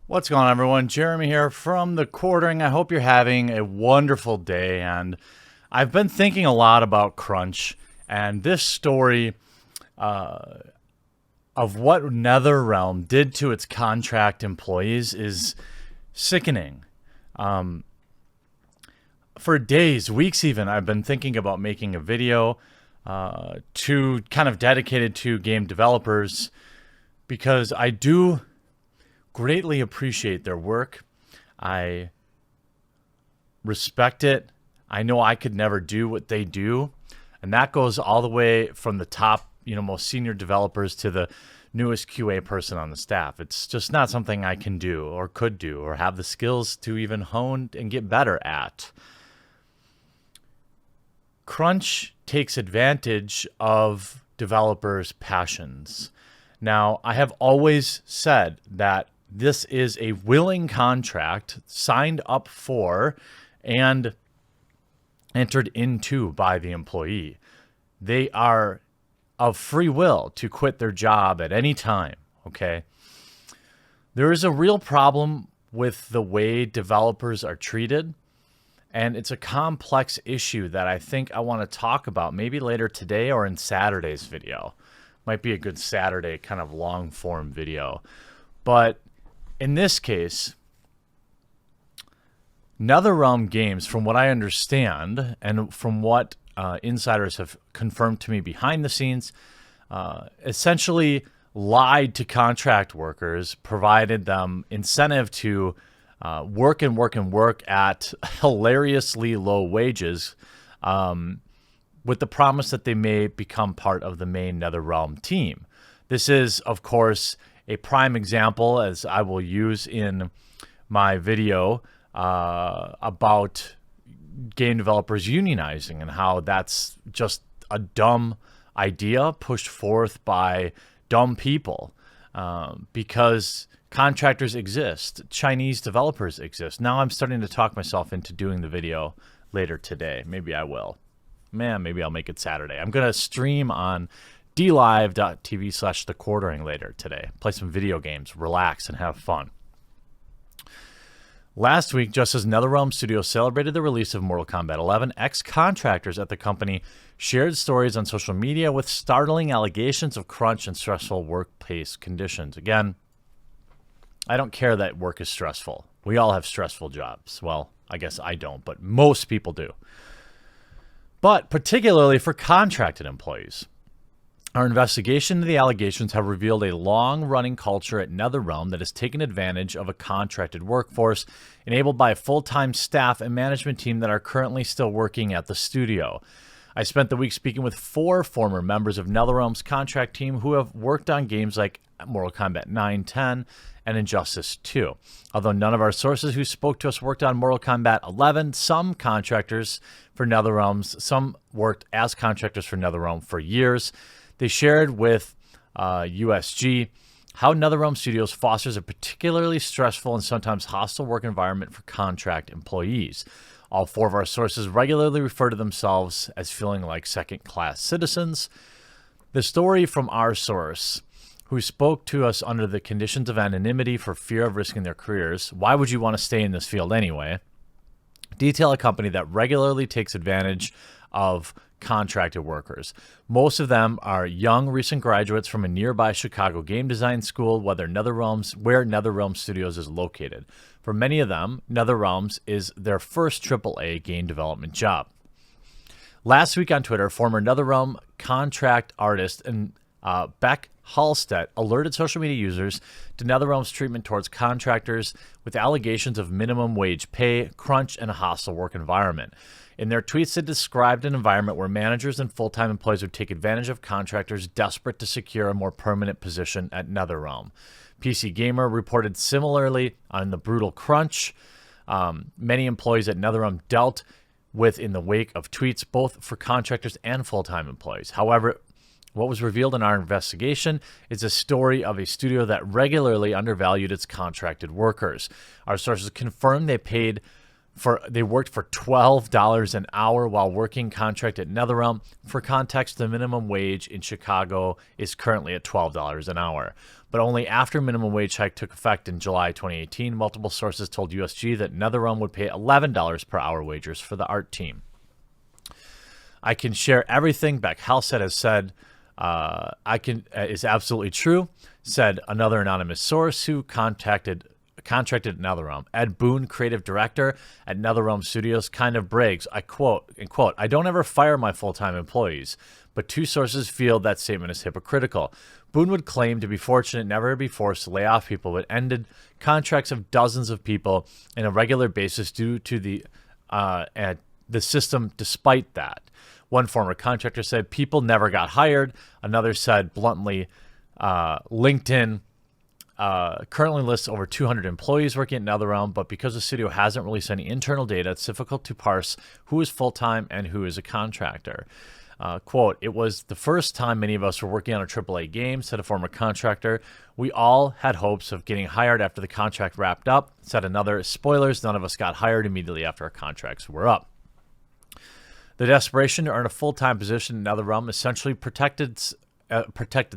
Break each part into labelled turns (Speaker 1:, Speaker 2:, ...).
Speaker 1: What's going on, everyone? Jeremy here from the Quartering. I hope you're having a wonderful day. And I've been thinking a lot about crunch, and this story of what NetherRealm did to its contract employees is sickening. For days, weeks even, I've been thinking about making a video to kind of dedicated to game developers because I do greatly appreciate their work. I respect it. I know I could never do what they do. And that goes all the way from the top, most senior developers to the newest QA person on the staff. It's just not something I can do or could do or have the skills to even hone and get better at. Crunch takes advantage of developers' passions. Now, I have always said that this is a willing contract signed up for and entered into by the employee. They are of free will to quit their job at any time, okay? There is a real problem with the way developers are treated, and it's a complex issue that I think I want to talk about maybe later today or in Saturday's video. Might be a good Saturday kind of long form video. But in this case, NetherRealm Games, from what I understand and from what insiders have confirmed to me behind the scenes, essentially lied to contract workers, provided them incentive to work and work and work at hilariously low wages, with the promise that they may become part of the main NetherRealm team. This is, of course, a prime example, as I will use in my video about game developers unionizing and how that's just a dumb idea pushed forth by dumb people, because contractors exist, Chinese developers exist. Now I'm starting to talk myself into doing the video later today. Maybe I will. Maybe I'll make it Saturday. I'm going to stream on dlive.tv/thequartering later today. Play some video games, relax, and have fun. Last week, just as NetherRealm Studios celebrated the release of Mortal Kombat 11, ex-contractors at the company shared stories on social media with startling allegations of crunch and stressful workplace conditions. Again, I don't care that work is stressful. We all have stressful jobs. Well, I guess I don't, but most people do. But particularly for contracted employees. Our investigation into the allegations have revealed a long-running culture at NetherRealm that has taken advantage of a contracted workforce enabled by a full-time staff and management team that are currently still working at the studio. I spent the week speaking with 4 former members of NetherRealm's contract team who have worked on games like Mortal Kombat 9, 10, and Injustice 2. Although none of our sources who spoke to us worked on Mortal Kombat 11, some worked as contractors for NetherRealm for years. They shared with USG how NetherRealm Studios fosters a particularly stressful and sometimes hostile work environment for contract employees. All 4 of our sources regularly refer to themselves as feeling like second-class citizens. The story from our source, who spoke to us under the conditions of anonymity for fear of risking their careers, why would you want to stay in this field anyway, detail a company that regularly takes advantage of contracted workers. Most of them are young, recent graduates from a nearby Chicago game design school, where NetherRealm Studios is located. For many of them, NetherRealms is their first AAA game development job. Last week on Twitter, former NetherRealm contract artist and Beck Hallstedt alerted social media users to NetherRealm's treatment towards contractors with allegations of minimum wage pay, crunch, and a hostile work environment. In their tweets, they described an environment where managers and full-time employees would take advantage of contractors desperate to secure a more permanent position at NetherRealm. PC Gamer reported similarly on the brutal crunch many employees at NetherRealm dealt with in the wake of tweets, both for contractors and full-time employees. However, what was revealed in our investigation is a story of a studio that regularly undervalued its contracted workers. Our sources confirmed they paid They worked for $12 an hour while working contract at NetherRealm. For context, the minimum wage in Chicago is currently at $12 an hour. But only after minimum wage hike took effect in July 2018, multiple sources told USG that NetherRealm would pay $11 per hour wages for the art team. I can share everything Beck Halstead has said is absolutely true, said another anonymous source who contracted at NetherRealm. Ed Boon, creative director at NetherRealm Studios, kind of brags, I quote, "I don't ever fire my full-time employees," but two sources feel that statement is hypocritical. Boone would claim to be fortunate never to be forced to lay off people, but ended contracts of dozens of people on a regular basis due to the system despite that. One former contractor said people never got hired. Another said bluntly, LinkedIn currently lists over 200 employees working at NetherRealm, but because the studio hasn't released any internal data, it's difficult to parse who is full-time and who is a contractor. Quote, "It was the first time many of us were working on a AAA game," said a former contractor. "We all had hopes of getting hired after the contract wrapped up," said another. "Spoilers, none of us got hired immediately after our contracts were up." The desperation to earn a full-time position in NetherRealm, essentially protected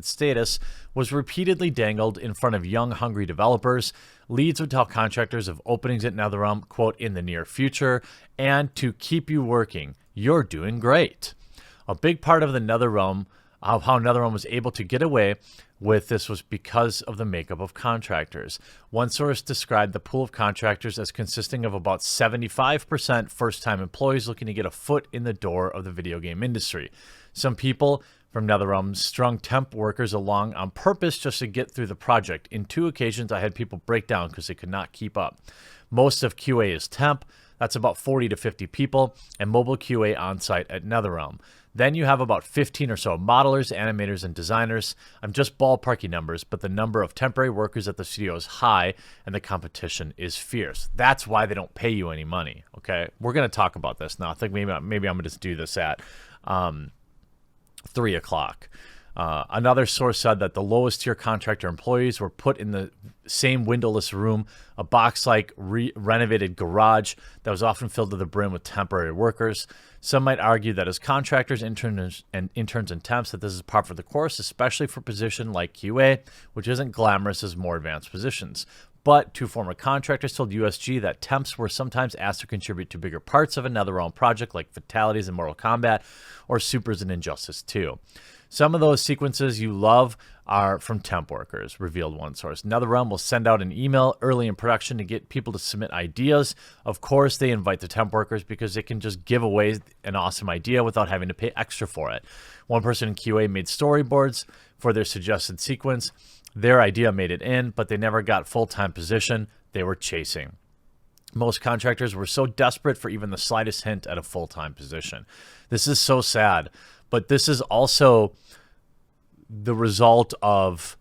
Speaker 1: status, was repeatedly dangled in front of young, hungry developers. Leads would tell contractors of openings at NetherRealm, quote, "in the near future, and to keep you working. You're doing great." A big part of the NetherRealm, how NetherRealm was able to get away with this, was because of the makeup of contractors. One source described the pool of contractors as consisting of about 75% first-time employees looking to get a foot in the door of the video game industry. Some people from NetherRealm strung temp workers along on purpose just to get through the project. In 2 occasions, I had people break down because they could not keep up. Most of QA is temp. That's about 40 to 50 people, and mobile QA on-site at NetherRealm. Then you have about 15 or so modelers, animators, and designers. I'm just ballparking numbers, but the number of temporary workers at the studio is high, and the competition is fierce. That's why they don't pay you any money, okay? We're going to talk about this now. I think maybe I'm going to just do this at 3 o'clock. Another source said that the lowest tier contractor employees were put in the same windowless room, a box-like renovated garage that was often filled to the brim with temporary workers. Some might argue that as contractors, interns, and temps, that this is par for the course, especially for a position like QA, which isn't glamorous as more advanced positions. But 2 former contractors told USG that temps were sometimes asked to contribute to bigger parts of a NetherRealm project like fatalities in Mortal Kombat or supers in Injustice 2. Some of those sequences you love are from temp workers, revealed one source. NetherRealm will send out an email early in production to get people to submit ideas. Of course, they invite the temp workers because they can just give away an awesome idea without having to pay extra for it. One person in QA made storyboards for their suggested sequence. Their idea made it in, but they never got full-time position they were chasing. Most contractors were so desperate for even the slightest hint at a full-time position. This is so sad. But this is also the result of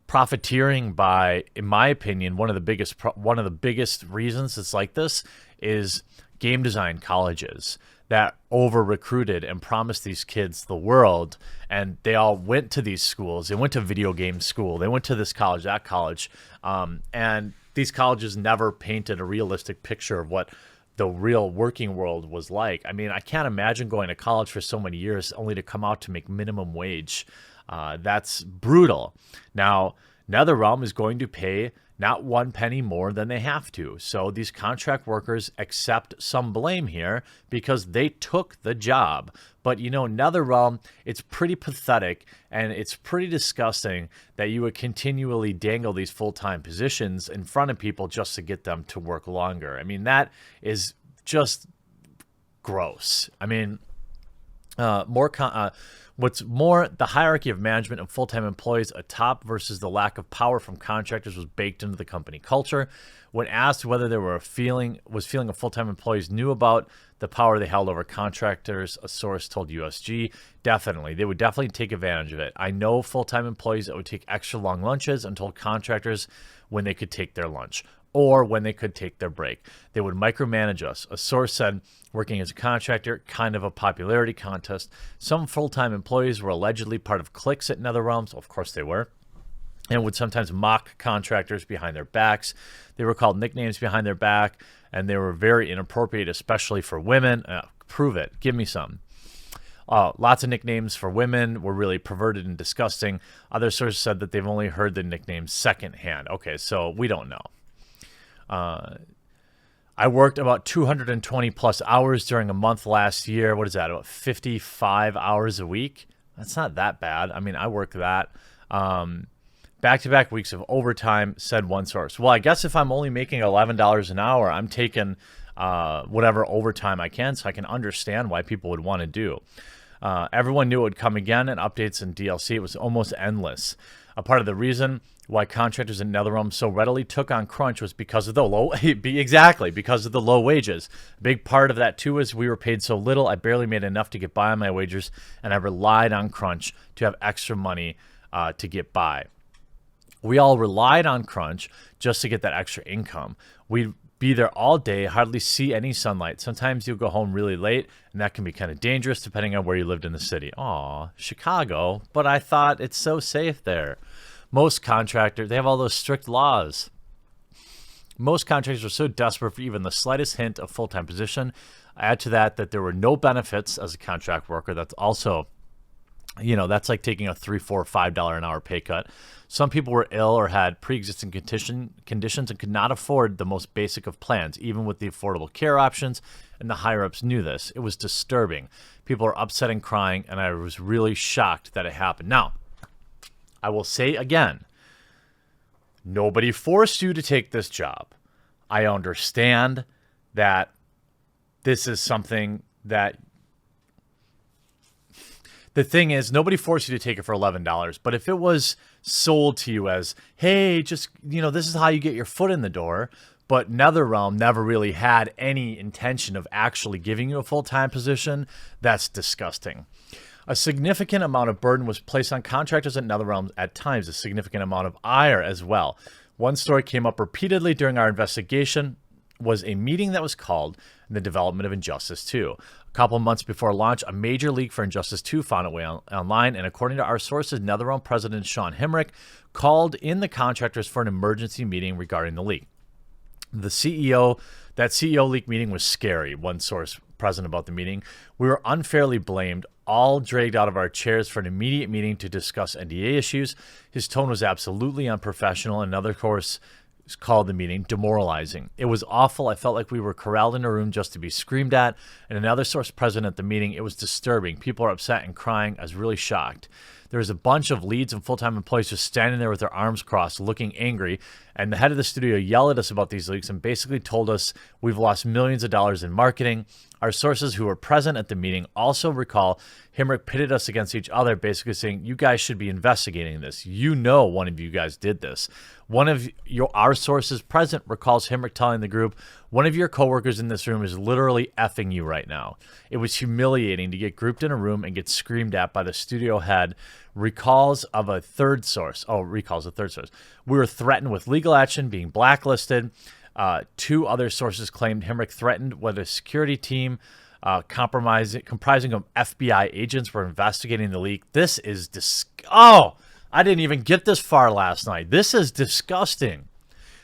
Speaker 1: profiteering by, in my opinion, one of the biggest reasons it's like this is game design colleges that over-recruited and promised these kids the world, and they all went to these schools. They went to video game school. They went to this college, that college, and these colleges never painted a realistic picture of what the real working world was like. I mean, I can't imagine going to college for so many years only to come out to make minimum wage. That's brutal. Now, NetherRealm is going to pay not 1 penny more than they have to. So these contract workers accept some blame here because they took the job. But, you know, NetherRealm, it's pretty pathetic and it's pretty disgusting that you would continually dangle these full-time positions in front of people just to get them to work longer. I mean, that is just gross. I mean, what's more, the hierarchy of management and full-time employees atop versus the lack of power from contractors was baked into the company culture. When asked whether there were a feeling of full-time employees knew about the power they held over contractors, a source told USG, definitely. They would definitely take advantage of it. I know full-time employees that would take extra long lunches and told contractors when they could take their lunch or when they could take their break. They would micromanage us. A source said, working as a contractor, kind of a popularity contest. Some full-time employees were allegedly part of cliques at NetherRealm. Of course they were. And would sometimes mock contractors behind their backs. They were called nicknames behind their back and they were very inappropriate, especially for women. Prove it. Give me some. Lots of nicknames for women were really perverted and disgusting. Other sources said that they've only heard the nickname secondhand. Okay, so we don't know. I worked about 220 plus hours during a month last year. What is that? About 55 hours a week? That's not that bad. I mean, I work that. Back-to-back weeks of overtime, said one source. Well, I guess if I'm only making $11 an hour, I'm taking whatever overtime I can, so I can understand why people would want to do. Everyone knew it would come again, and updates in DLC. It was almost endless. A part of the reason why contractors in NetherRealm so readily took on crunch was because of the because of the low wages. A big part of that too is we were paid so little. I barely made enough to get by on my wages, and I relied on crunch to have extra money to get by. We all relied on crunch just to get that extra income. We'd be there all day, hardly see any sunlight. Sometimes you'll go home really late, and that can be kind of dangerous depending on where you lived in the city. Aw, Chicago, but I thought it's so safe there. Most contractors, they have all those strict laws. Most contractors were so desperate for even the slightest hint of full-time position. Add to that there were no benefits as a contract worker. That's also, that's like taking a $3, $4, $5 an hour pay cut. Some people were ill or had pre-existing conditions and could not afford the most basic of plans, even with the affordable care options, and the higher-ups knew this. It was disturbing. People were upset and crying, and I was really shocked that it happened. Now, I will say again, nobody forced you to take this job. I understand that this is something that... The thing is, nobody forced you to take it for $11, but if it was sold to you as, hey, just, this is how you get your foot in the door, but NetherRealm never really had any intention of actually giving you a full-time position, that's disgusting. A significant amount of burden was placed on contractors at NetherRealm at times, a significant amount of ire as well. One story came up repeatedly during our investigation was a meeting that was called in the development of Injustice 2. A couple months before launch, a major leak for Injustice 2 found its way online, and according to our sources, NetherRealm President Sean Himrick called in the contractors for an emergency meeting regarding the leak. That CEO leak meeting was scary, one source present about the meeting. We were unfairly blamed, all dragged out of our chairs for an immediate meeting to discuss NDA issues. His tone was absolutely unprofessional. Another source called the meeting demoralizing. It was awful. I felt like we were corralled in a room just to be screamed at. And another source present at the meeting, it was disturbing. People are upset and crying. I was really shocked. There was a bunch of leads and full-time employees just standing there with their arms crossed, looking angry. And the head of the studio yelled at us about these leaks and basically told us we've lost millions of dollars in marketing. Our sources who were present at the meeting also recall Himrick pitted us against each other, basically saying, you guys should be investigating this. One of you guys did this. One of our sources present recalls Himrick telling the group, one of your coworkers in this room is literally effing you right now. It was humiliating to get grouped in a room and get screamed at by the studio head. Recalls a third source. We were threatened with legal action, being blacklisted. Two other sources claimed Himrick threatened with a security team comprising of FBI agents were investigating the leak. This is I didn't even get this far last night. This is disgusting.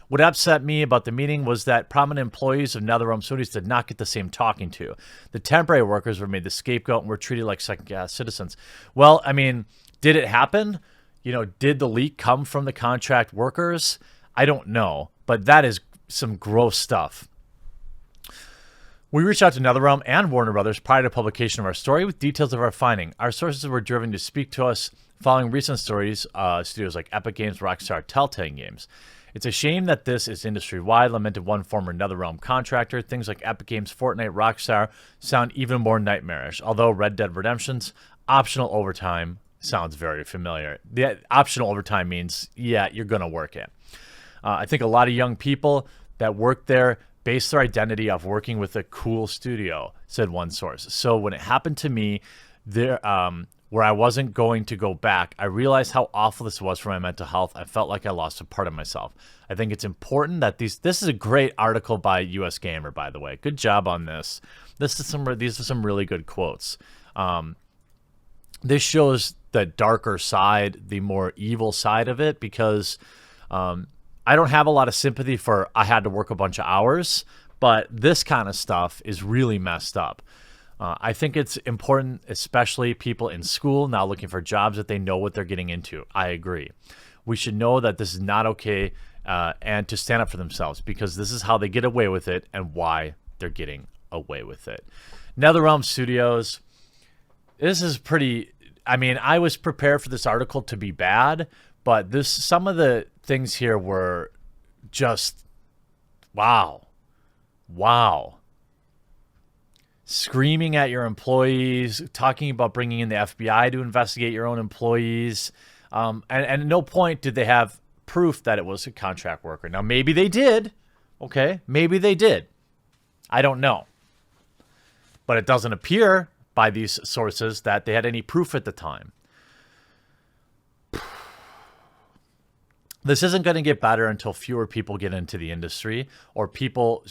Speaker 1: What upset me about the meeting was that prominent employees of NetherRealm Studios did not get the same talking to. The temporary workers were made the scapegoat and were treated like second-class citizens. Well, I mean, did it happen? Did the leak come from the contract workers? I don't know, but that is some gross stuff. We reached out to NetherRealm and Warner Brothers prior to publication of our story with details of our finding. Our sources were driven to speak to us following recent stories, studios like Epic Games, Rockstar, Telltale Games. It's a shame that this is industry-wide, lamented one former NetherRealm contractor. Things like Epic Games, Fortnite, Rockstar sound even more nightmarish, although Red Dead Redemption's optional overtime sounds very familiar. The optional overtime means, yeah, you're going to work it. I think a lot of young people that work there base their identity off working with a cool studio, said one source. So when it happened to me, where I wasn't going to go back, I realized how awful this was for my mental health. I felt like I lost a part of myself. I think it's important that this is a great article by US Gamer, by the way. Good job on this. These are some really good quotes. This shows the darker side, the more evil side of it, because I don't have a lot of sympathy for I had to work a bunch of hours, But this kind of stuff is really messed up. I think it's important, especially people in school now looking for jobs, that they know what they're getting into. I agree. We should know that this is not okay, and to stand up for themselves, because this is how they get away with it and why they're getting away with it. NetherRealm Studios, this is pretty... I mean, I was prepared for this article to be bad, but some of the things here were just... Wow. Screaming at your employees, talking about bringing in the FBI to investigate your own employees. And at no point did they have proof that it was a contract worker. Now, maybe they did. Okay, maybe they did. I don't know. But it doesn't appear by these sources that they had any proof at the time. This isn't going to get better until fewer people get into the industry, or people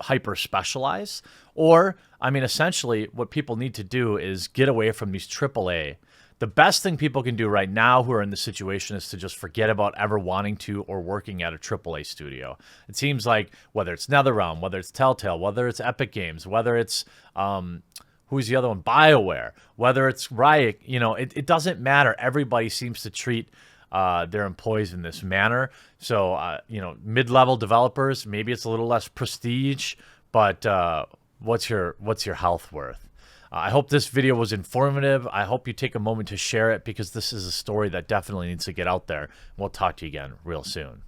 Speaker 1: hyper specialize, or, I mean, essentially what people need to do is get away from these AAA. The best thing people can do right now who are in the situation is to just forget about ever wanting to or working at a AAA studio. It seems like whether it's NetherRealm, whether it's Telltale, whether it's Epic Games, whether it's who's the other one, BioWare, whether it's Riot, it doesn't matter. Everybody seems to treat their employees in this manner. So, mid-level developers, maybe it's a little less prestige, but what's your health worth? I hope this video was informative. I hope you take a moment to share it, because this is a story that definitely needs to get out there. We'll talk to you again real soon.